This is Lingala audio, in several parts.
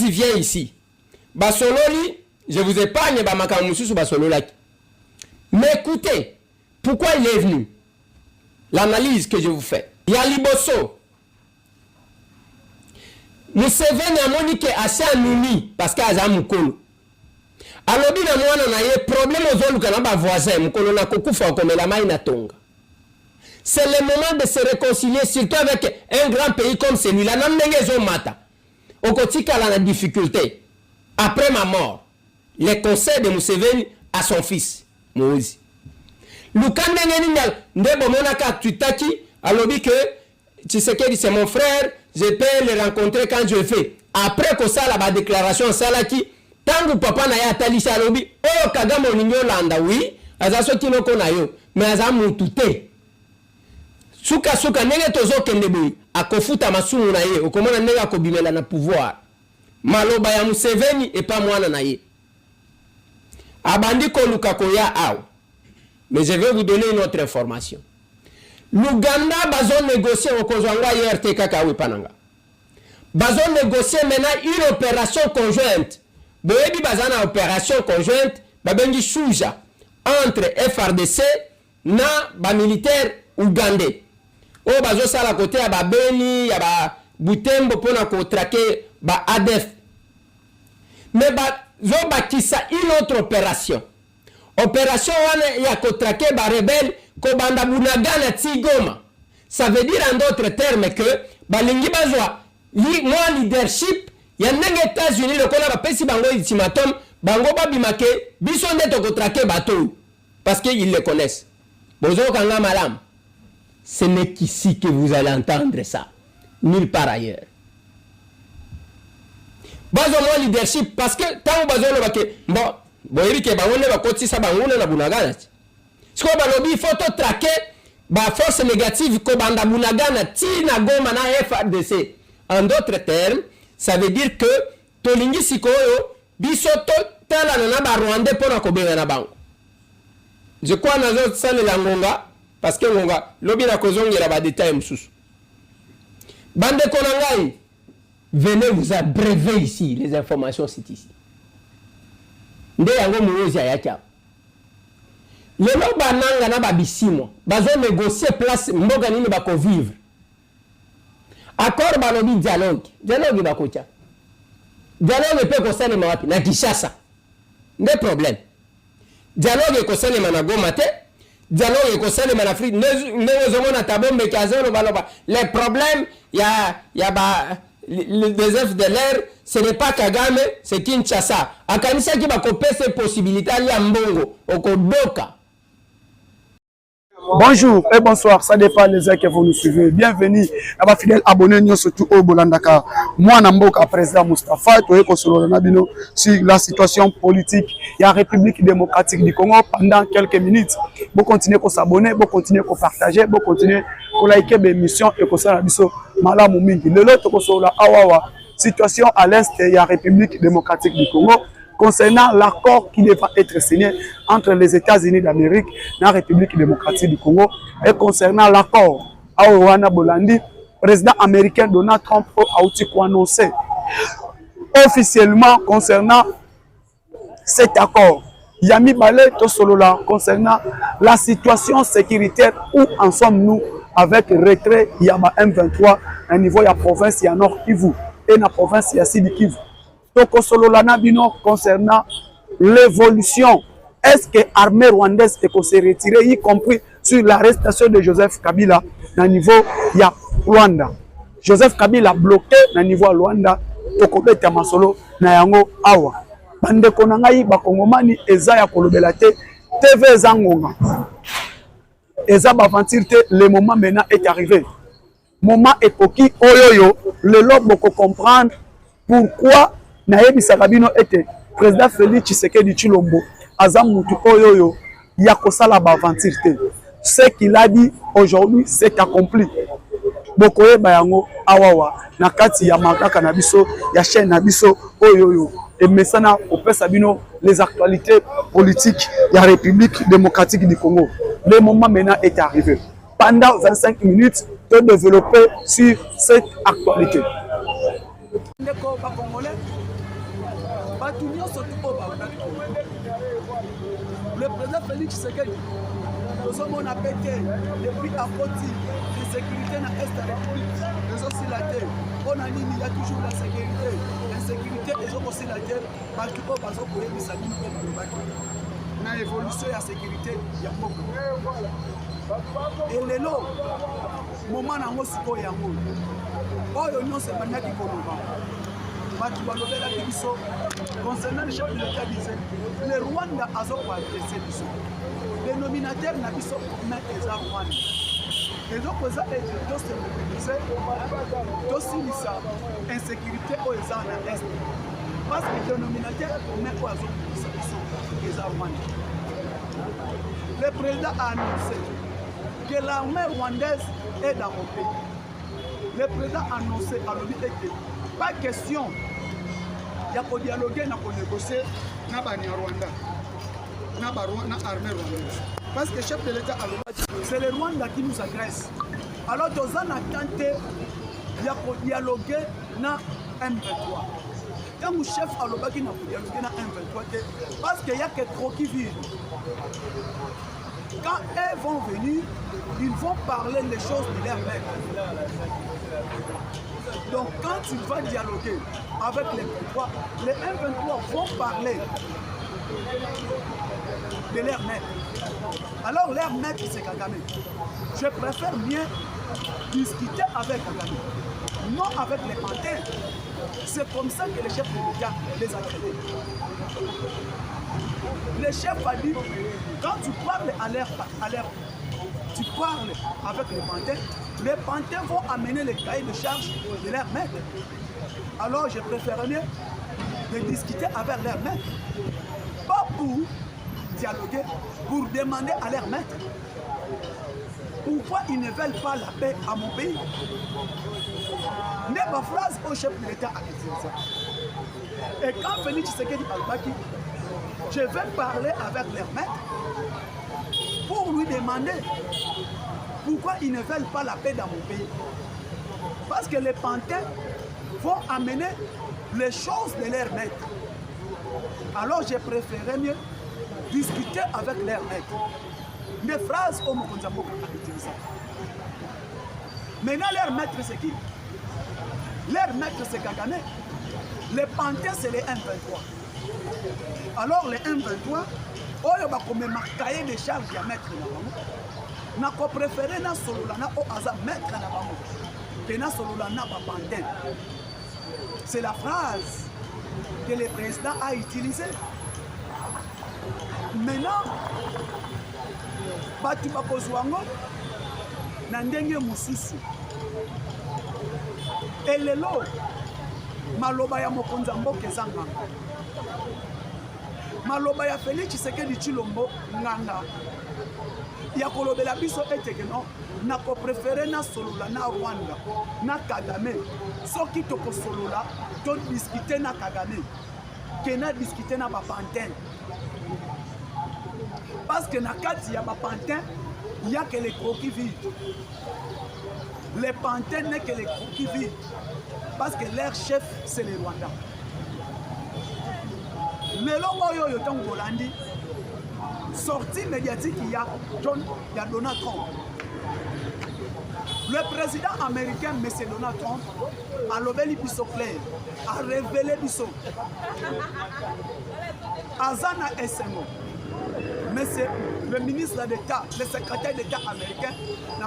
Moïse vient ici. Basololi, je vous épargne Bamakamusu Basololaki. Mais écoutez, pourquoi il est venu? L'analyse que je vous fais. Il y a Liboso. Museveni amoni ke asa nuni parce que aza mukolo. Alobi na mwana na ye problème ozoluka na ba voisin mukolo na kokufa okomela mai na tonga. C'est le moment de se réconcilier surtout avec un grand pays comme celui-là. Na ndenge zo mata. Okotika la difficulté. Après ma mort, les conseils de Museveni à son fils Moïse. Lukande ngeningal ndebo monaka tutaki alobi que Tshisekedi c'est mon frère. Je peux le rencontrer quand je le fais. Après que ça, la déclaration, ça là qui, tant que papa n'a pas tali salobi, oh Kagame Oningo Landa, oui, azaso kino konayo, mais azamu tuté. Suka nenge tozo kendeboui, akofuta masumu na ye, okomona nega kobimela na pouvoir. Maloba ya Museveni et pas moi na ye. Abandi ko luka koya aw. Mais je vais vous donner une autre information. L'Ouganda bazo négocier au Kozwanga IRT Kakawi Pananga. Bazo négocier maintenant une opération conjointe. Boyebi bazana opération conjointe, babengi Souja entre FRDC na ba militaire ougandais. O bazo sala côté ya ba Beni, ya ba Butembo pona ko traquer ba ADF. Mais bazo bakisa une autre opération. Opération wana ya ko traquer ba rebelle Kobanda Bunagana Tigoma. Ça veut dire en d'autres termes que balingi bazwa moi leadership ya nenge États-Unis le kola ba pesi bango ultimatum bango ba bimake biso ndeto ko traquer bateau parce qu'ils le connaissent. Bozo kanga malam. Ce n'est qu'ici que vous allez entendre ça. Nulle part ailleurs. Bazo moi leadership parce que tant bazo le bake bon boyebi ke bango ne ba kotisa bango na Bunagana. Si on balobi photo traquer ba force négative ko banda Bunagana tina goma na FARDC. En d'autres termes, ça veut dire que tolingi sikoyo bisoto tala na ba Rwanda pona ko benga na bango. Je crois nazo sale la ngonga parce que ngonga lobi na kozongela ba détail msusu. Bande konangai, venez vous abreuver ici les informations c'est ici. Nde yango muozi ayakia. Lelo bananga na babisimo bazo négocier place mboga nini bako vivre. Accord balobi dialogue bakocha. Dialogue pe kosane mawapi na Kinshasa. Nde problème. Dialogue kosane na Goma te. Dialogue kosane na Afrique. Ne zomona tabombe kazero baloba. Les problèmes ya ba les F de l'air, ce n'est pas Kagame, c'est Kinshasa. Akanisa ki bako pese possibilité ya mbongo okodoka. Bonjour et bonsoir, ça dépend les uns que vous nous suivez. Bienvenue à ma fidèle abonnée surtout au Bolandaka. Moi, Namboka, président Moustapha, sur la situation politique et la République démocratique du Congo pendant quelques minutes. Vous continuez à s'abonner, vous continuez à partager, vous continuez à liker mes émissions et que ça n'a mingi. Le lot sur la situation à l'est de la République démocratique du Congo. Concernant l'accord qui devra être signé entre les États-Unis d'Amérique et la République démocratique du Congo et concernant l'accord à Rwanda Bolandi, président américain Donald Trump a annoncé officiellement concernant cet accord. Yami Balé Tosolola concernant la situation sécuritaire, où en sommes-nous avec le retrait Yama M23 à niveau de la province ya Nord Kivu et la province ya Sud Kivu. Concernant l'évolution, est-ce que l'armée rwandaise est retirée, y compris sur l'arrestation de Joseph Kabila au niveau de Rwanda. Joseph Kabila bloqué au niveau de Rwanda, Tokobeta Masolo, Nayango Awa. Bande Konangaï, Bakongomani, Eza ya Kolobelate, TV Zangonga. Eza Bavantirte, le moment maintenant est arrivé. Moment époque, Oyoyo, le lobe pour comprendre pourquoi Nayebi Sakabino était président Félix Tshisekedi Tshilombo, Azam Moutou Oyoyo, Yakosala Bavantirte. Ce qu'il a dit aujourd'hui, c'est accompli. Bokoye Bayango Awawa, Nakati Yamaka Kanabiso, Yachen Nabiso Oyoyo. Et maintenant, au Sabino, les actualités politiques de la République démocratique du Congo. Le moment maintenant est arrivé. Pendant 25 minutes, de développer sur cette actualité. bato nyonso tu oyo baunaki le président Félix Tshisekedi tozomona pe te depuis akoti insécurité na est ya république ezosila te mpona nini ya toujours la sécurité insécurité ezokosila te bato oyo bazokoyebisa nini mpe balobaki na évolution ya sécurité ya mboka elelo moma nango sikoyo yango oyo nyonso ebandaki koloba bato balobelaki biso concernant le chef de l'état disait le Rwanda azokoadresse biso dénominateur na biso me eza Rwanda ezokoza ete tosemobilize tosilisa insécurité oyo eza na est parce que dénominateur me oyo azokolisa biso eza Rwanda. Le président a annoncé que l'armée rwandaise est dans mon pays. Le président a annoncé à l'ONU pas question il y a dialoguer na négocier na bani Rwanda na armée rwandaise parce que le chef de l'État a dit c'est le Rwanda qui nous agresse. Alors dans un attente il y a dialoguer na M23. Quand le chef a dit qu'il y a dialoguer na M23 parce qu'il y a que trop qui vivent. Quand eux vont venir, ils vont parler les choses de leur maître. Donc quand tu vas dialoguer avec les M23, les M23 vont parler de leur maître. Alors leur maître c'est Kagame. Je préfère mieux discuter avec Kagame, non avec les panthères. C'est comme ça que le chef de l'État les a traités. Le chef a dit, quand tu parles à l'air, tu parles avec les panthères vont amener les cahiers de charge de leur maître. Alors je préférerais de discuter avec leur maître. Pas pour dialoguer, pour demander à leur maître. Pourquoi ils ne veulent pas la paix à mon pays? N'est pas phrase au chef de l'État a utilisé. Et quand Félix Tshisekedi Albaki, je vais parler avec leur maître pour lui demander pourquoi ils ne veulent pas la paix dans mon pays. Parce que les panthères vont amener les choses de leur maître. Alors j'ai préféré mieux discuter avec leur maître. Des phrases au Mokonzamboka a utilisé. Maintenant leur maître c'est qui? Leur maître c'est Kagame. Les panthères c'est les M23. Alors les M23, oyo bakome makaye de charge ya maître na bango. Na ko préféré na solola na o aza maître na bango. Que na solola na ba panthère. C'est la phrase que le président a utilisée. Maintenant, batu bakozwango na ndenge mususu. Elelo maloba ya mokonzi mboka ezanga. Maloba ya Félix Tshisekedi Tshilombo nganga. Ya kolobela biso eteke non na ko préférer na solola na Rwanda na Kagame. Soki to ko solola to discuter na Kagame. Kena discuter na ba pantin. Parce que na kati ya ba pantin, il y a que les croquis vides. Les panthères n'est que les croquis vides. Parce que leur chef, c'est les Rwandais. Mais l'homme yo tant Hollandi, sortie médiatique il y a Donald Trump. Le président américain, M. Donald Trump, a levé biso clair, a révélé biso. Azana SMO. Mais c'est le ministre d'État, le secrétaire d'État américain, a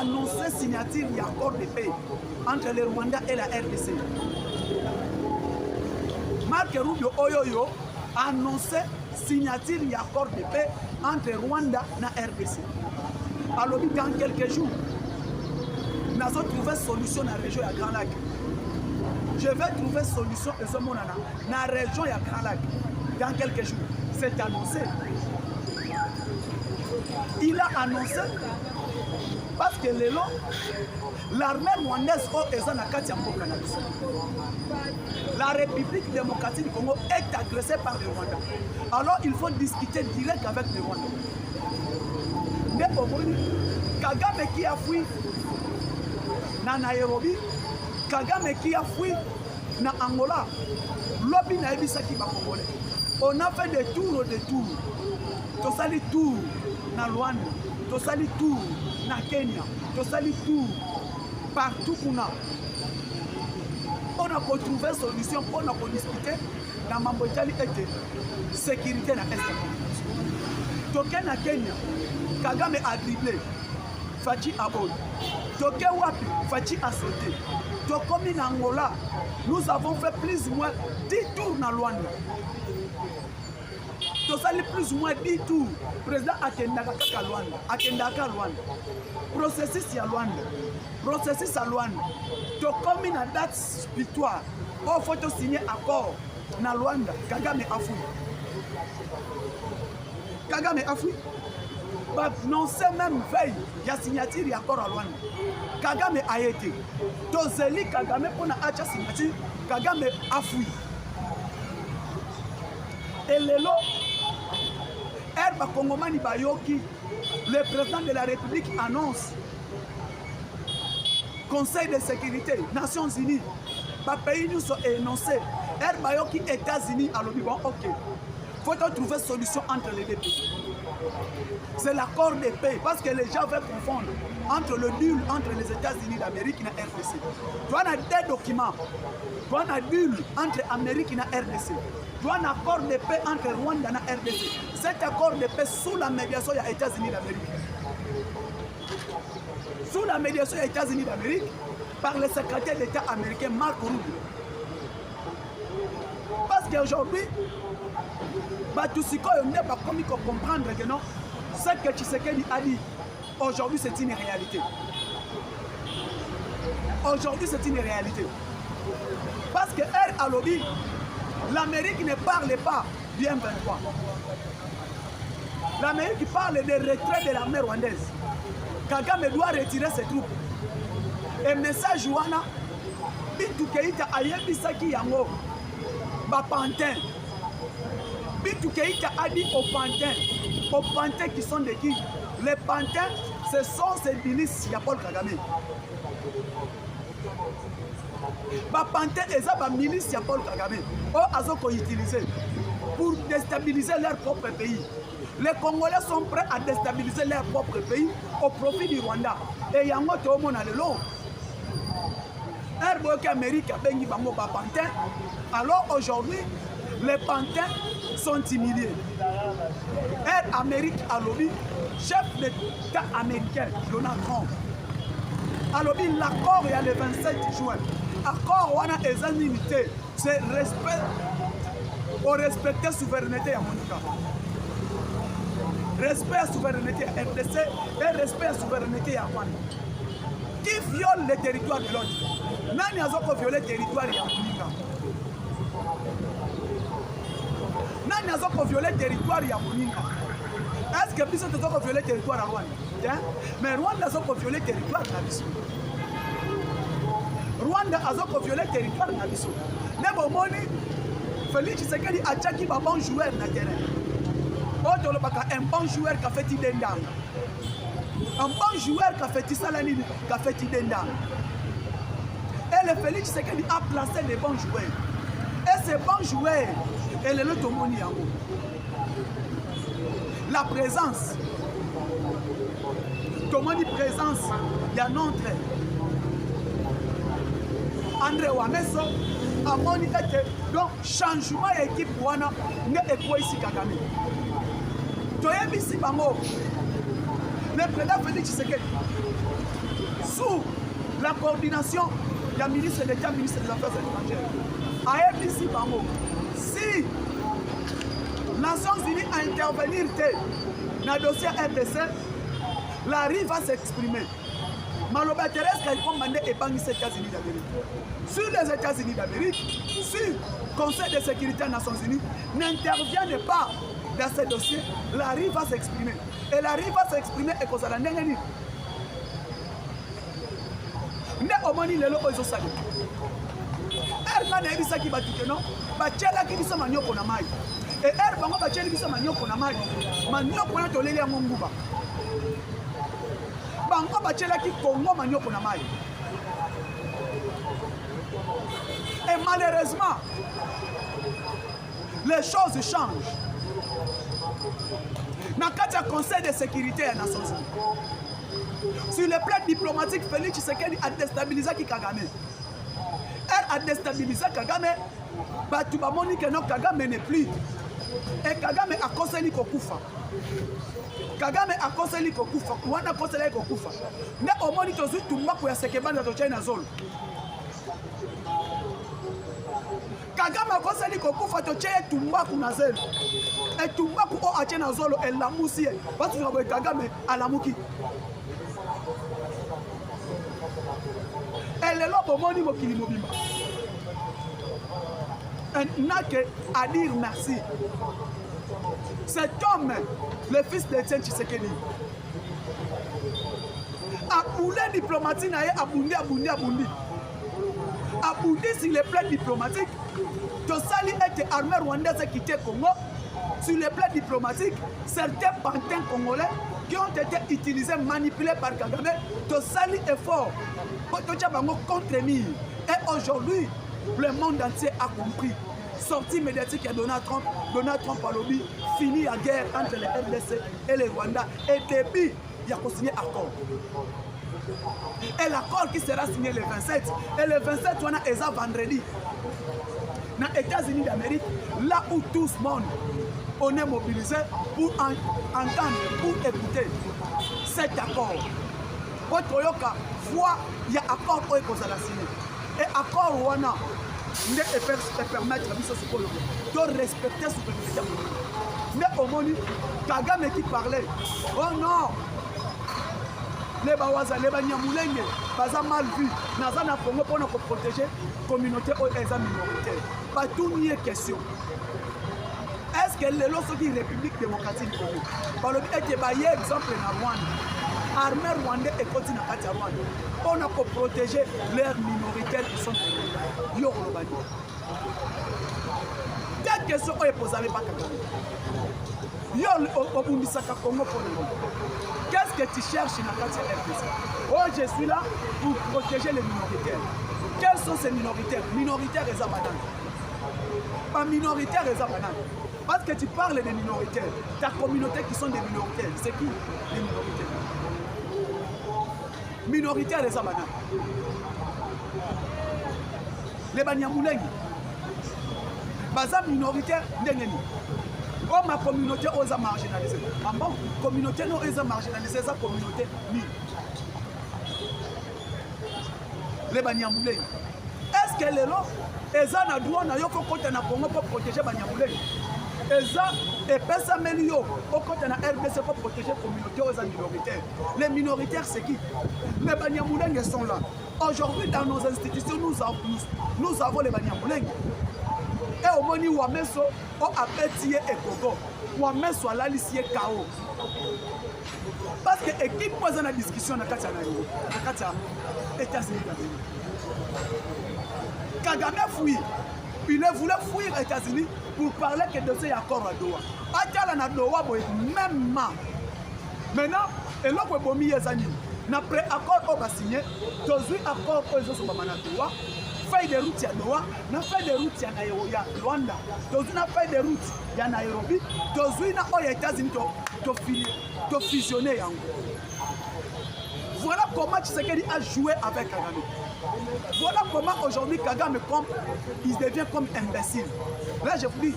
annoncé signature de l'accord de paix entre le Rwanda et la RDC. Marc Rubio Oyoyo a annoncé signature de l'accord de paix entre Rwanda et la RDC. Alors dans quelques jours, nous avons trouvé solution dans la région de Grand Lac. Je vais trouver solution dans la région de Grand Lac. Dans quelques jours, c'est annoncé. Il a annoncé parce que l'armée rwandaise la République démocratique du Congo est agressée par le Rwanda. Alors il faut discuter direct avec le Rwanda. Kagame qui a fui na Nairobi, Kagame qui a fui na Angola lobi na ebisaki ba Congolais. On a fait des tours tosali tour na Luanda, tosali tour na Kenya, tosali tour partout kuna. On a trouvé solution pour nous discuter dans mambo etali ete sécurité na est. Toke na Kenya, Kagame a dribblé, Fachi a bol. Toke wapi, Fachi a sauté. Tokomi na Angola, nous avons fait plus ou moins 10 tours na Luanda. Tosali plus ou moins 10 tours. Président akendaka kaka Luanda, akendaka Luanda. Processus ya Luanda. Processus à Luanda. Tokomi na date victoire. Oh, faut te signer accord na Luanda. Kagame afoui. Kagame afoui. Non, c'est même veille. Il y a signature et accord à Luanda. Kagame a été. Tozeli Kagame pour na acha signature. Kagame afoui. Et lelo, Herba Kongomani Bayoki, le président de la République annonce Conseil de sécurité, Nations Unies, les pays nous sont énoncés. Herba Yoki, États-Unis, alors bon, ok. Faut trouver solution entre les deux pays. C'est l'accord de paix, parce que les gens veulent confondre entre le deal entre les États-Unis d'Amérique et la RDC. Tu as deux documents. Tu as un deal entre l'Amérique et la RDC. Tu as un accord de paix entre Rwanda et la RDC. Cet accord de paix sous la médiation des États-Unis d'Amérique. Sous la médiation des États-Unis d'Amérique, par le secrétaire d'État américain Marco Rubio. Parce qu'aujourd'hui, Batusiko ne va pas comprendre que non, ce que Tshisekedi a dit, aujourd'hui c'est une réalité. Aujourd'hui c'est une réalité. Parce que elle a lobby, l'Amérique ne parle pas du M23. L'Amérique parle de retrait de l'armée rwandaise. Kagame doit retirer ses troupes. Et message wana, Bintou Keïta ayebisaki yango, ba pantin. Bintou Keïta a dit aux pantins qui sont de qui? Les pantins, ce sont ces milices de Paul Kagame. Les pantins, ils ont des milices de Paul Kagame. Ils ont utilisé pour déstabiliser leur propre pays. Les Congolais sont prêts à déstabiliser leur propre pays au profit du Rwanda. Et yango to mona lelo. Herboke Amérique a bengi bango ba pantin. Alors aujourd'hui, les pantins sont humiliés. Air Amérique à lobby, chef d'État américain, Donald Trump. À lobby, l'accord est le 27 juin. Accord wana unité, c'est respect au respecter la souveraineté à Monica. Respect à la souveraineté à RDC et respect à la souveraineté à Rwanda. Qui viole le territoire de l'autre? Nani a violé le territoire de Monica? Nani a violé le territoire de Monica? Est-ce que Bissot a violé le territoire de Rwanda? Mais Rwanda a violé le territoire de Bissot. Rwanda a violé le territoire de Bissot. Nebo moni, Félix Tshisekedi a tchaki un bon joueur dans le terrain. Un bon joueur qui a fait Tidendang. Un bon joueur qui a fait Salani, qui a fait Tidendang. Et le Félix Tshisekedi a placé les bons joueurs. Et ces bons joueurs, et le Tomoni Yango. La présence, Tomoni présence, il y a notre André Wameso, a moniqué donc changement d'équipe wana n'est pas ici Kagame. Toyebisi bango, le président Félix Tshisekedi, sous la coordination du ministre d'État, ministre des Affaires étrangères, ayebisi bango, si Nations Unies a intervenir dans le dossier RDC, la RIE va s'exprimer. Maloba Thérèse a commandé et banni les États-Unis d'Amérique. Sur les États-Unis d'Amérique, si le Conseil de sécurité des Nations Unies n'intervient pas dans ce dossier, la RIE va s'exprimer. Et la RIE va s'exprimer et qu'on a l'année. Mais au moment où les locaux sont salés. Herman a dit ça qui va tout non, Bachela qui dit ça manioko na mai. Et Herman va Bachela qui dit ça manioko na mai. Manioko na toleli ya Munguba. Bango bachela ki Congo manioko na mai. Et Malheureusement, les choses changent. Dans le Conseil de sécurité des Nations Unies, sur le plan diplomatique, Félix Tshisekedi a déstabilisé Kagame. Elle a déstabilisé Kagame. Tu vas montrer que non, Kagame n'est plus. Et Kagame a conseillé Kokufa. Kagame a conseillé Kokufa. Rwanda a conseillé Kokufa. Mais au moins, il y a tout le monde qui a séquestré dans zone. Kagame a conseillé Kokufa. Tu as tout le monde qui a zone. Et tout le monde qui a dans zone. Et la moussie. Parce que Kagame a la mouki. Et le lobo moni mokili mobimba. N'a qu'à dire merci. Cet homme, le fils d'Étienne Tshisekedi, a boulé diplomatie, a boundé sur les plans diplomatiques. Tosali était armée rwandaise qui quitté Congo. Sur les plans diplomatiques, certains pantins congolais qui ont été utilisés, manipulés par Kagame, Tosali est fort. Contre mille. Et aujourd'hui, le monde entier a compris. Sortie médiatique à Donald Trump a lobby, fini la guerre entre les RDC et les Rwanda. Et depuis, il a signé accord. Et l'accord qui sera signé le 27. Et le 27, on a ça vendredi. Dans les États-Unis d'Amérique, là où tout le monde on est mobilisé pour entendre, pour écouter cet accord. Otoyoka, fois, il y a accord pour signer. Et accord, on a. Et permettre de respecter ce que nous. Mais au moins, Kagame qui parlait, oh non, les Bawaza, les Banyamulenge, pas mal vu, Naza na Congo pour nous protéger la communauté minoritaire. Pas tout n'y est question. Est-ce que les lois sont une République démocratique du Congo? Par le fait que par exemple na Rwanda, l'armée rwandaise est continue à Rwanda. On a pour protéger leurs minoritaires qui sont Yorubani. Quelle question est posée par Kagame? Qu'est-ce que tu cherches dans la RDC? Oh, je suis là pour protéger les minoritaires. Quels sont ces minoritaires? Minoritaires et Zabananes. Pas minoritaires et Zabananes. Parce que tu parles des minoritaires. Ta communauté qui sont des minoritaires. C'est qui les minoritaires? Minoritaires et Zabananes. Les Banyamulenge. Baza minoritaire, ndengeni. Oh, ma communauté osa marginalisée. Ah bon, communauté non osa marginalisée, sa communauté ni. Les Banyamulenge. Est-ce que les lois, eza na droit na yoko kote na Congo pour protéger Banyamulenge? Eza et pesa melio au côté na RDC pour protéger la communauté osa minoritaire. Les minoritaires c'est qui? Les Banyamulenge sont là. Aujourd'hui dans nos institutions nous avons les Banyamulenge. Et au moni wameso o apetie ekogo wameso alalisie KO parce que équipe pose na discussion na kati na États-Unis d'Amérique. Kagame fuit, il voulait fuir les États-Unis pour parler que de ces accords à Doha. Atala na Doha même maintenant et là pour bomi yazani na pré-accord au signé tozui accord aux autres bamana Doha. Feuille de route à Doha, na feuille de route à Rwanda, na feuille de route à Nairobi, na États-Unis to fusionner. Voilà comment Tshisekedi a joué avec Kagame. Voilà comment aujourd'hui Kagame il devient comme imbécile. Là je vous dis,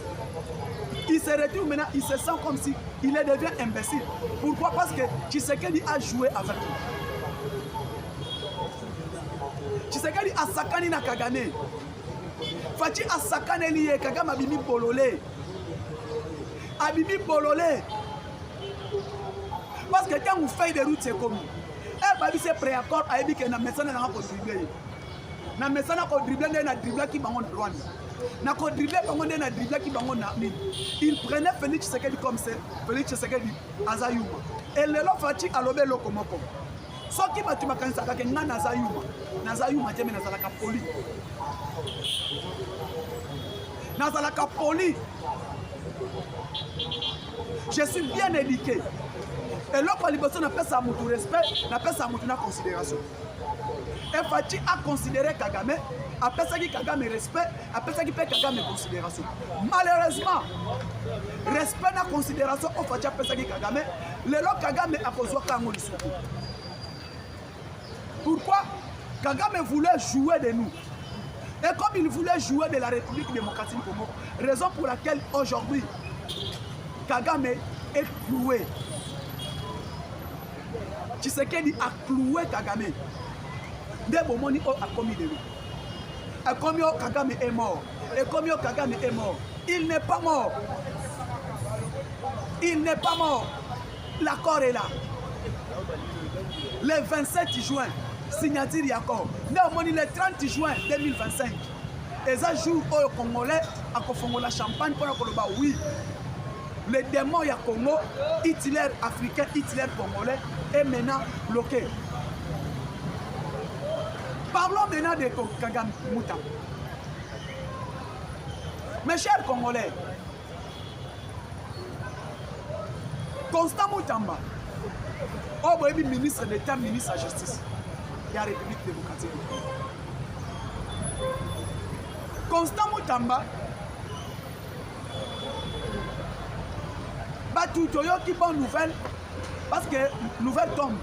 il se retrouve maintenant, il se sent comme si il devient imbécile. Pourquoi? Parce que Tshisekedi a joué avec lui. Tshisekedi asakani na Kagame. Fachi asakane liye Kagame abimi bololé. Abimi bololé. Parce que quand vous faites des routes c'est comme eh babi c'est préaccord a dit que na mesana na ko dribbler. Na mesana ko dribbler na dribbler ki bango Rwanda. Na ko dribbler bango na dribbler ki bango na mi. Il prenait Félix Tshisekedi comme c'est Félix Tshisekedi azayuma. Et le lo Fachi alobe lokomoko. Soki batu bakanisaka ke nga nazayuma te me nazalaka poli. Nazalaka poli. Je suis bien éduqué. Et là pour liboso na pesa mutu respect, na pesa mutu na considération. Et Fachi a considéré Kagame apesaki Kagame respect, apesaki pe Kagame considération. Malheureusement, respect na considération au fatia apesaki Kagame, lelo Kagame akozwa kango lisuku. Pourquoi? Kagame voulait jouer de nous. Et comme il voulait jouer de la République démocratique du Congo, raison pour laquelle aujourd'hui Kagame est cloué. Tshisekedi a cloué Kagame. Dès le moment où a commis de lui. Et comme Kagame est mort. Et comme Kagame est mort. Il n'est pas mort. Il n'est pas mort. L'accord est là. Le 27 juin, signature d'accord. Le 30 juin 2025. Et ça jour où le Congolais a confondu la champagne pour le oui. Le démon ya Congo, Hitler africain, Hitler congolais, est maintenant bloqué. Parlons maintenant de Kagame Mouta. Mes chers Congolais, Constant Moutamba, ministre d'État, ministre de la Justice de la République démocratique. Constant Moutamba, tout qui bonne nouvelle parce que nouvelle tombe.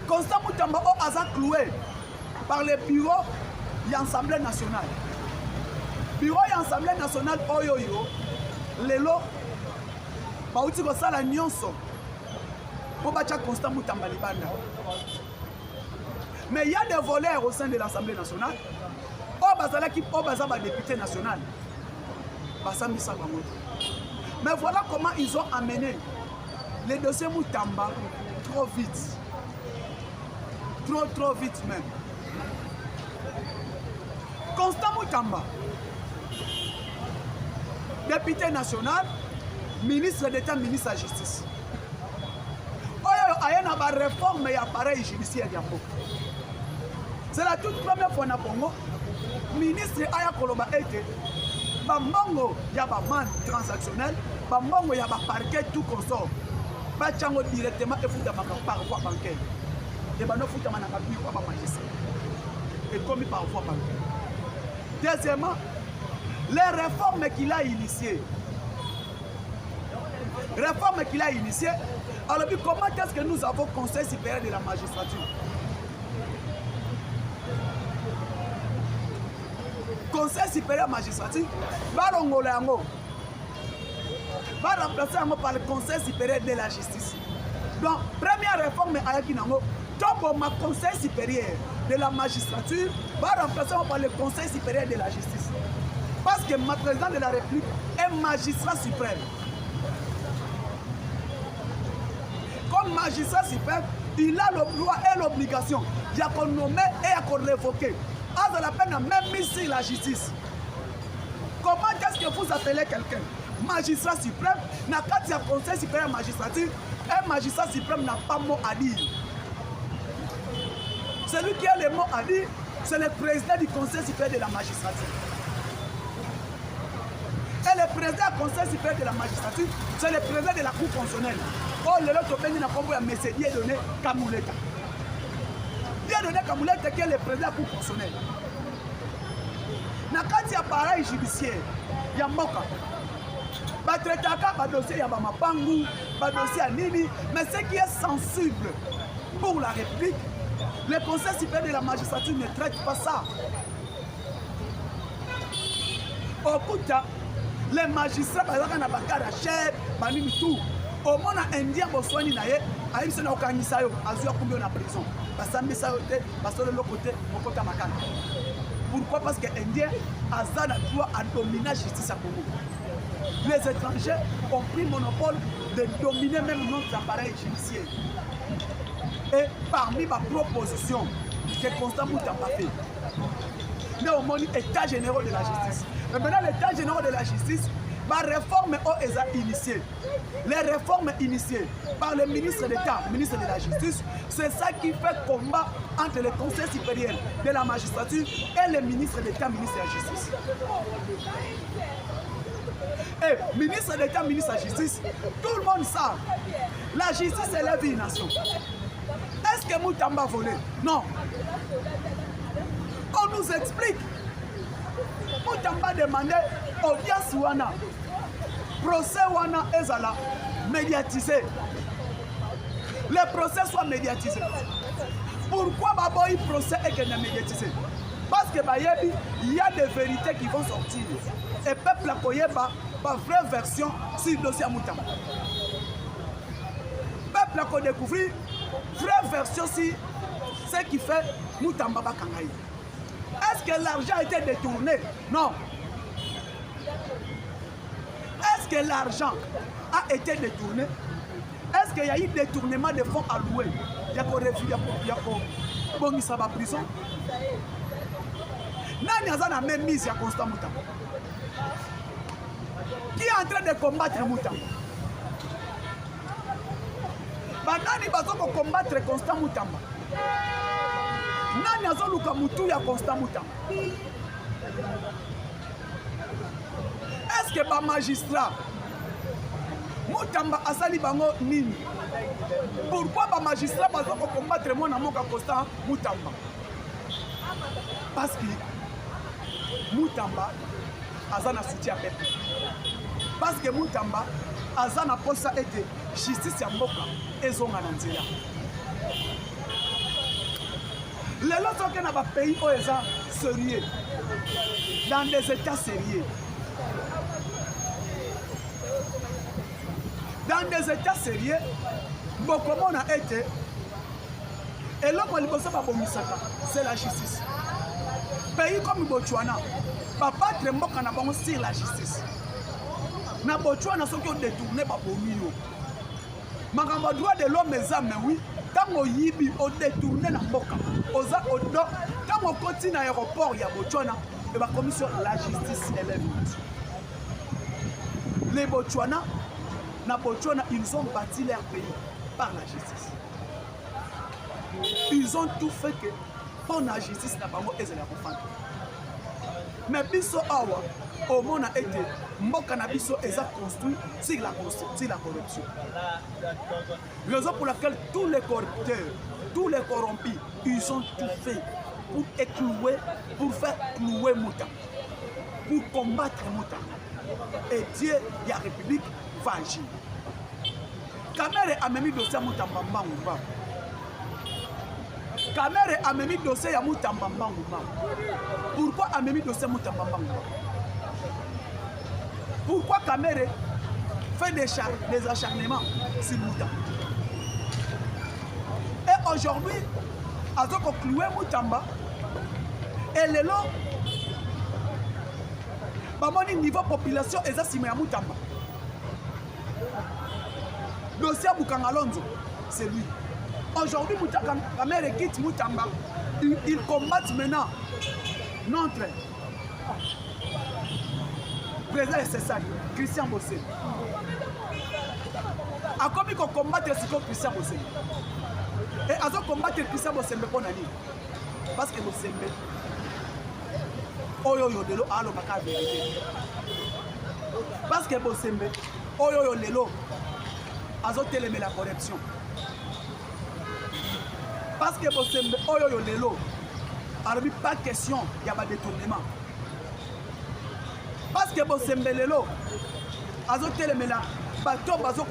Constant Moutamba a cloué par le bureau de l'Assemblée nationale. Bureau de l'Assemblée nationale oyoyo lelo bauti ko sala nyonso pour battre Constant Moutamba libanda. Mais il y a des voleurs au sein de l'Assemblée nationale. Bazalaki bazaba député national. Mais voilà comment ils ont amené les dossiers Moutamba trop vite. Trop vite même. Constant Moutamba, député national, ministre d'État, ministre de la Justice. Il y a une réforme et appareil judiciaire. C'est la toute première fois dans le Congo. Ministre Aya Koloba Eke. Bambongo ya ba man transactionnel, bambongo ya ba parquet tout consort. Ba chango directement et fouta par voie bancaire. Et ba no fouta manaka bureau ba magistrat. Et commis par voie bancaire. Deuxièmement, les réformes qu'il a initiées. Réformes qu'il a initiées. Alors comment est-ce que nous avons Conseil supérieur de la magistrature? Conseil supérieur magistrature va remplacer par le Conseil supérieur de la justice. Donc, première réforme avec Kinango, ma Conseil supérieur de la magistrature va remplacer par le Conseil supérieur de la justice. Parce que ma président de la République est magistrat suprême. Comme magistrat suprême, il a le droit et l'obligation de nommer et de révoquer. À la peine même mis sur la justice. Comment est-ce que vous appelez quelqu'un magistrat suprême? N'a pas de conseil supérieur magistrature. Un magistrat suprême n'a pas mot à dire. Celui qui a le mot à dire, c'est le président du conseil supérieur de la magistrature. Et le président du conseil supérieur de la magistrature, c'est le président de la cour constitutionnelle. Oh, le lot de n'a pas mot à M. Dieudonné Kamuleta. Dieudonné Kamuleta qui est le président de la cour constitutionnelle. Na kati ya appareil judiciaire ya mboka batretaka ba dossier ya ba mapangu ba dossier ya nini, mais ce qui est sensible pour la République, le Conseil supérieur de la magistrature ne traite pas ça. Au Kouta, les magistrats bazaka na bakara chef banini tout au mona indien boswani na ye aïe na okangisa yo azua combien na prison basambisa yo te basolo le côté okota makana. Pourquoi? Parce que les Indiens ont le droit à dominer la justice à Congo. Les étrangers ont pris le monopole de dominer même notre appareil judiciaire. Et parmi ma proposition que Constant Moutamba fait, mais au moins l'état général de la justice. Mais maintenant l'état général de la justice, ma réforme est initiée. Les réformes initiées par le ministre d'État, ministre de la Justice, c'est ça qui fait combat entre le Conseil supérieur de la magistrature et le ministre d'État, ministre de la Justice. Et ministre d'État, ministre de la Justice, tout le monde sait, la justice élève une nation. Est-ce que Moutamba a volé? Non. On nous explique. Moutamba demandait audience wana. Procès wana ezala médiatisé. Le procès soit médiatisé. Pourquoi Baboy procès est médiatisé? Parce que il y a des vérités qui vont sortir. Et peuple a koyeba par vraie version sur le dossier Moutamba. Peuple a découvert vraie version sur ce qui fait Moutamba Bakangaï. Est-ce que l'argent a été détourné? Non. Est-ce que l'argent a été détourné? Est-ce qu'il y a eu détournement de fonds alloués? Il y a une prison. Nani a la même mise à Constant Moutamba? Qui est en train de combattre Moutamba? Nani bazo combattre Constant Moutamba? Nani a luka mutu ya Constant Moutamba? Est-ce que ba magistrat Moutamba asali bango nini? Pourquoi ba magistrat bazo combattre mon amour Constant Moutamba? Parce que Moutamba azana soutien à peuple. Parce que Moutamba azana posa ete justice ya mboka ezonga na nzela. Les autres qui n'ont pays où ils sont sérieux, dans des états sérieux. Dans des états sérieux, beaucoup de monde a été. Et là, c'est la justice. Pays comme Botswana, papa Tremboka n'a pas sur la justice. Na Botswana, ceux qui ont détourné par Bomio. Magamba droit de l'homme, mais oui. Quand on yibi, on détourne la boca. Quand on continue à l'aéroport, il y a Botswana, et la commission la justice est levée. Les Botswana, ils ont bâti leur pays par la justice. Ils ont tout fait que pour la justice n'a pas été mais biso awa au monde a été mboka na biso est construit sur la corruption. Raison pour laquelle tous les corrupteurs, tous les corrompus, ils ont tout fait pour éclouer, pour faire clouer Moutamba, pour combattre Moutamba. Et Dieu, la République va agir. Kamere a mis dossier Moutamba Mbangouba. Kamere a mis dossier à Moutamba Mbangouba. Pourquoi a mis dossier Moutamba Mbangouba? Pourquoi Kamere fait des acharnements sur Moutamba? Et aujourd'hui, à ce qu'on cloué Moutamba, et le long, au niveau population, ils ont simé à Moutamba. Dossier Boukangalonzo, c'est lui. Aujourd'hui, Kamere quitte Moutamba. Ils combattent maintenant notre président SSA, Christian Bossé. A commis qu'on combatte Christian Bossé. Et à ce combattre Christian Bossé, pour Nani. Parce que Bossé, Oyo de l'eau, allo baka vérité. Parce que Bossé, Oyo de l'eau, azo télémé la corruption. Parce que Bossé, Oyo de l'eau, alors pas question, il y a pas de détournement. Parce que Bossé, Lelo, azo télémé la bateau, bazo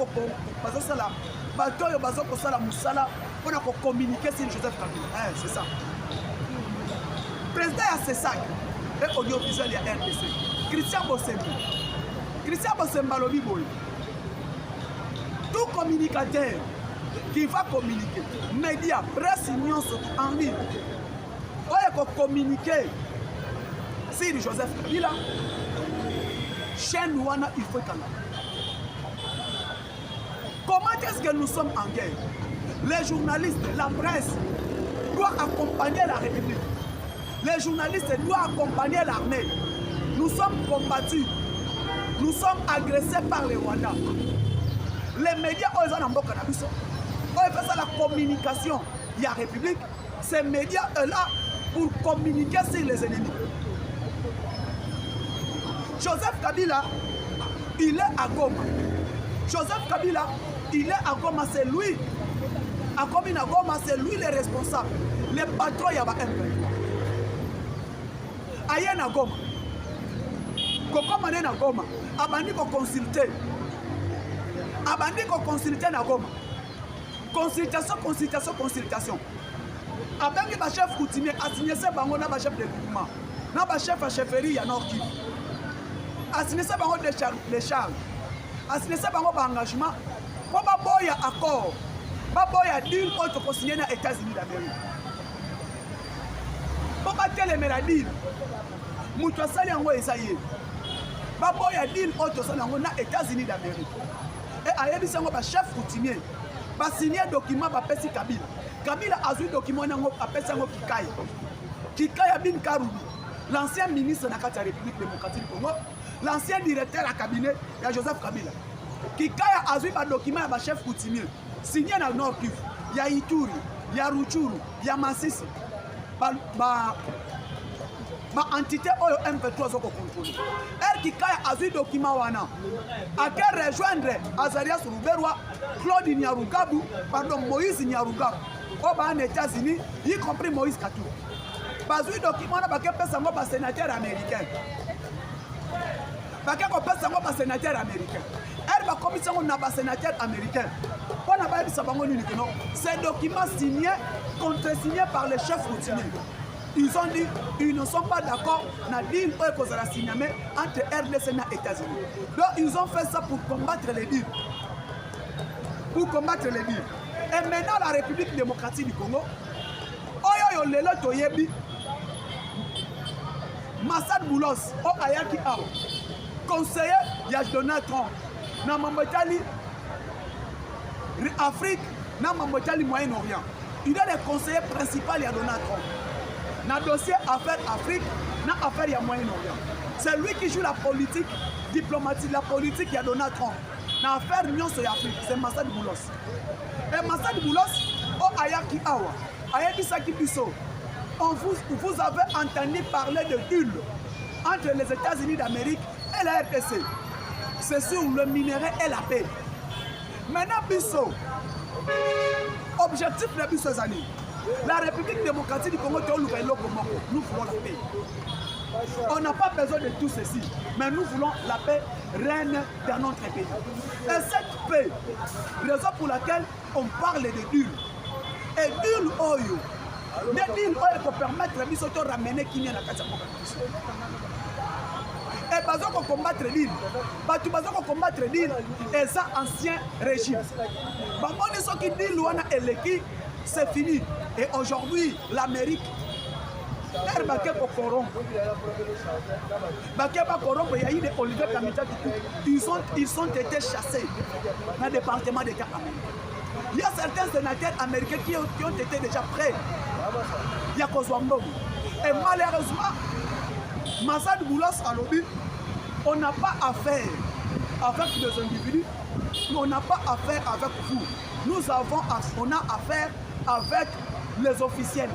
sala, bateau, bazo sala moussala, on a communiqué sur Joseph Kabila. C'est ça. Président a ses sacs. Et audiovisuel, il y a RDC. Christian Bossembe. Christian Bossembe, lobby boy. Tout communicateur qui va communiquer, médias, presse, union en ligne, il faut communiquer sur Joseph Kabila, chaîne Wana, il faut qu'elle. Comment est-ce que nous sommes en guerre? Les journalistes, la presse doivent accompagner la République. Les journalistes doivent accompagner l'armée. Nous sommes combattus. Nous sommes agressés par les Rwandais. Les médias, ils ont un cannabis. Ils font ça la communication. Il y a République. Ces médias sont là pour communiquer sur les ennemis. Joseph Kabila, il est à Goma. Joseph Kabila, il est à Goma. C'est lui akomi na Goma, c'est lui le responsable, le patron ya ba M23. Aye na Goma, kokoma na Goma, abandi ko consulter na Goma, consultation. Abengi ba chef coutumier assigné se bango na ba chef de groupement, na ba chef à chefferie ya Nord Kivu, assigné se bango de charge, assigné se bango ba engagement, po ba boya accord, ba boya deal auto ko signé na États-Unis d'Amérique. Po ba telemela deal, mutu asali yango esaye. Ba boya deal auto sala yango na États-Unis d'Amérique. Et ayebisa yango ba chef coutumier, ba signé document ba pesi Kabila. Kabila a eu document nango apesa yango Kikaya Bin Karoubi, l'ancien ministre de la République démocratique du Congo, l'ancien directeur à cabinet de Joseph Kabila. Kikaya a eu un document à chef coutumier signé dans le Nord Kivu. Il y a Ituri, il y a Rutshuru, il y a Masisi. Ma entité oyo M23 zoko contrôler. Kikaya a eu document wana. A quel rejoindre Azarias Ruberwa, Claude Nyarugabu, pardon Moïse Nyarugabu. Aux États-Unis, y compris Moïse Katou. Parce que le document est un sénateur américain. Parce que un sénateur américain. Elle va commission un sénateur américain. Ces documents signés, contre-signés par les chefs routiniers. Ils ont dit ils ne sont pas d'accord na deal signé entre RDC et les États-Unis. Donc ils ont fait ça pour combattre les deals. Et maintenant, la République démocratique du Congo, Oyo Lelo Toyebi, Massad Boulos, O Ayaki Ao, conseiller de Donald Trump, na Mambotali, Afrique, na Mambotali Moyen-Orient. Il est le conseiller principal de Donald Trump. Dans le dossier Affaires Afrique, na Affaires Moyen-Orient. C'est lui qui joue la politique diplomatique, la politique de Donald Trump. Dans l'affaire Union sur l'Afrique, c'est Massad Boulos. Et Massad Boulos, au Ayaki Awa, Ayaki Bisso, vous avez entendu parler de deal entre les États-Unis d'Amérique et la RDC. C'est sur le minerai et la paix. Maintenant, Bisso, objectif de Bisso Zani, la République démocratique du Congo, nous voulons la paix. On n'a pas besoin de tout ceci, mais nous voulons la paix reine dans notre pays. Et cette paix, raison pour laquelle on parle de Dul. Et Dul Oyo, mais Dul Oyo pour permettre à Bisso de ramener Kenya dans la case. Et parce qu'on combattre Dul, parce qu'on combattre Dul, et ça ancien régime. Parce qu'on dit que Dul Wana Eleki, c'est fini. Et aujourd'hui, l'Amérique, ils ont été chassés dans le département d'État américain. Il y a certains sénateurs américains qui ont été déjà prêts. Il y a Kozwambo. Et malheureusement, Massad Boulos à l'objet, on n'a pas affaire avec les individus, on n'a pas affaire avec vous. On a affaire avec les officiels.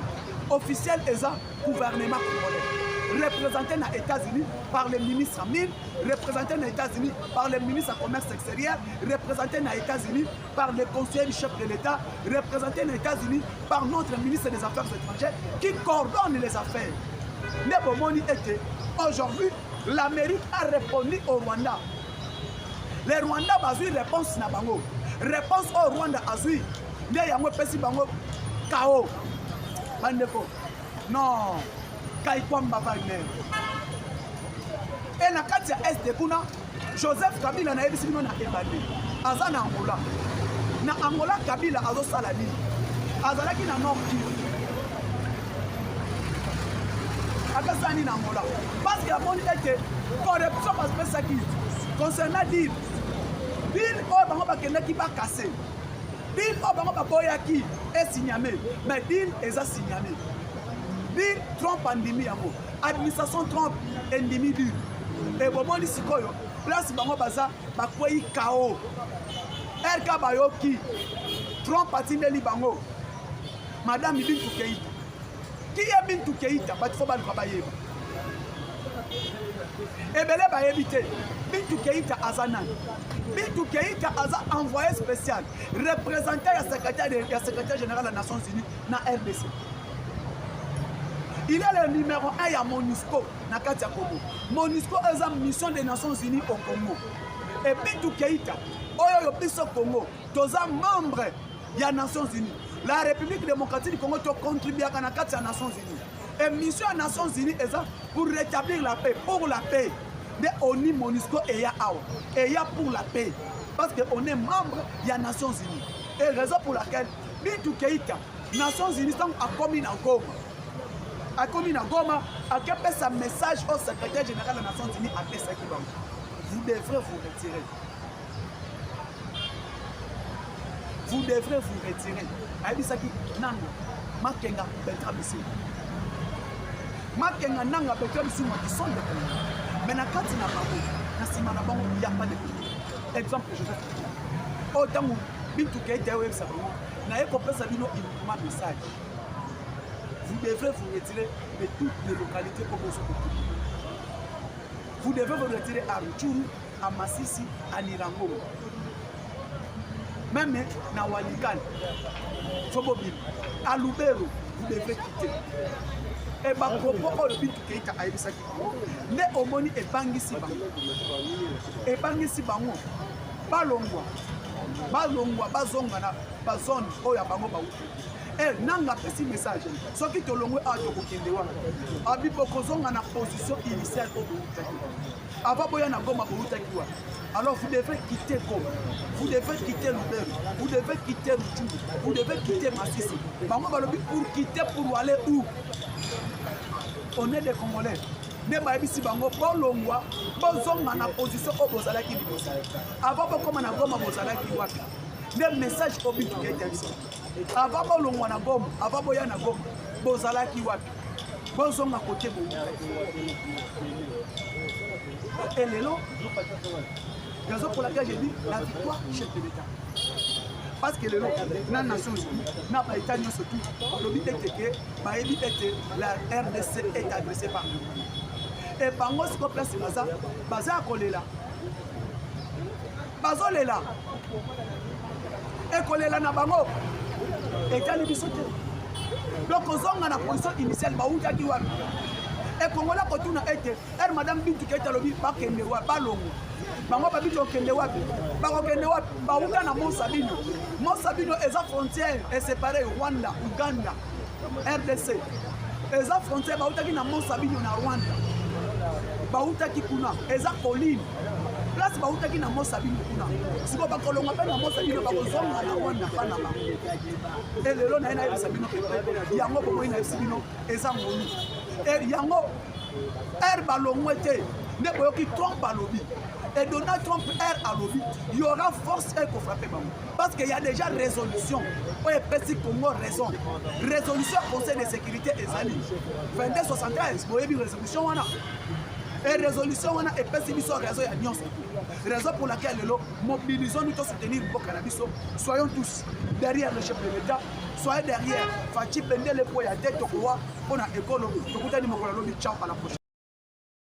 Officiels et ça, gouvernement congolais. Représenté dans les États-Unis par le ministre Amine, représenté dans les États-Unis par le ministre du Commerce extérieur, représenté dans les États-Unis par le conseiller du chef de l'État, représenté dans les États-Unis par notre ministre des Affaires étrangères qui coordonne les affaires. Aujourd'hui, l'Amérique a répondu au Rwanda. Le Rwanda a eu réponse na bango. Réponse au Rwanda a eu. Il y a un petit bango KO. Non, Kaikwamba Wagner. Et la Katia Est de Kuna, Joseph Kabila na ebisi na ebade. Aza na Angola. Na Angola Kabila azo salani. Azalaki na Nord Kivu. Akasani na Angola. Parce que la bonne était corruption parce que ça qui concernant dire Bill Obama bakenda ki ba casser. Bill Obama ba boyaki est signalé. Mais Bill est à signaler. Bill Trump pandémie yango. Administration Trump endémie Bill. Et bon ni sikoyo place bango baza ba kwei KO. RK bayoki Trump atindeli bango. Madame Bintou Keïta. Qui est Bintou Keïta? Bah il faut ba yeba. ebele bayebi te Bintou Keïta azanan Bintou Keïta aza envoyé spécial représentant ya secrétaire général des Nations Unies na RDC. Il est le numéro 1 à MONUSCO na kati ya Congo. MONUSCO est en mission des Nations Unies au Congo. Et Bintou Keïta oyo yo biso Congo toza membre ya Nations Unies. La République démocratique du Congo to contribue à la kati ya Nations Unies. Et mission des Nations Unies est pour rétablir la paix, pour la paix. Mais on est MONUSCO et ya awa et ya pour la paix. Parce qu'on est membre des Nations Unies. Et raison pour laquelle Bintou Keïta Nations Unies sont à commune en Goma. À commune en Goma, à quel un message au secrétaire général des Nations Unies à Pessakibam. Vous devrez vous retirer. Vous devrez vous retirer. Aïbisaki Nanga, Makenga, Beltrabissi. Makenga, Nanga, Beltrabissi, qui sont des pays. Mais na kati na bango, na sima na bango, il n'y a pas de pays. Exemple, je vais faire. Autant où Bintou Keïta web sa bango, na yé compris sa bino uniquement message. Vous devrez vous retirer de toutes les localités comme vous. Vous devrez vous retirer à Rutshuru, à Masisi, à Nirango. Même na Walikale, Fobobile, à Lubero, vous devrez quitter. Et bah, propos le Bintou Keïta a ebisaki. Ne omoni e bangisi bango. E bangisi bango. Balongwa. Balongwa, bazonga na bazone oya bango ba uti. Eh, nanga pesi message. Soki to longwe a to kokende wa. Abi bokozonga na position initiale au Boutaki. Avant boya na Goma Boutaki wa. Alors vous devez quitter Goma. Vous devez quitter Lubero. Vous devez quitter Rutshuru. Vous devez quitter Masisi. Bango balobi pour quitter pour aller où? On est des Congolais. Ne baibisi bango bolongwa bozonga na position au bozalaki liboso. Avant bokoma na Goma bozalaki wapi? Le message au Bintou Keïta biso. Avant bolongwa na Goma, avant boya na Goma bozalaki wapi? Bozonga côté bo. Et lelo raison pour laquelle j'ai dit la victoire chef de l'État. Parce que lelo na Nations Unies na ba État surtout le but était que la RDC est agressée par nous. Et bango ce qu'on place baza kolela. Bazolela. Et kolela na bango. État ni biso te. Donc ozonga na position initiale ba uta ki wapi. Et Congola kotuna ete madame Bintou Keïta lobi ba kende wa balongo. Bango ba bito kende wapi. Ba kende wapi ba uta na Monsabino. Monsabino est à frontière est séparée Rwanda, Uganda, RDC. Les frontières ba uta ki na Monsabino na Rwanda. Ba uta ki kuna eza colline. Place ba uta ki na Monsabino kuna. Siko ba kolonga pe na Monsabino ba kozonga na Rwanda pana ba. Et lelo na ina Sabino ke yango bomo ina Sabino eza ngoni. Et yango balongwete ne boyoki Trump à lobby. Et Donald Trump à lobby, il y aura force et qu'on frappe. Parce qu'il y a déjà résolution. Oui, petit Congo raison. Résolution Conseil de sécurité et Zali. 2273, vous avez une résolution. Et résolution et petit biso raison et nuance. Raison pour laquelle nous mobilisons nous soutenir le cannabis. Soyons tous derrière le chef de l'État. Soyez derrière. Fachi Pende le poids à tête au roi. On a école. Ciao à la prochaine.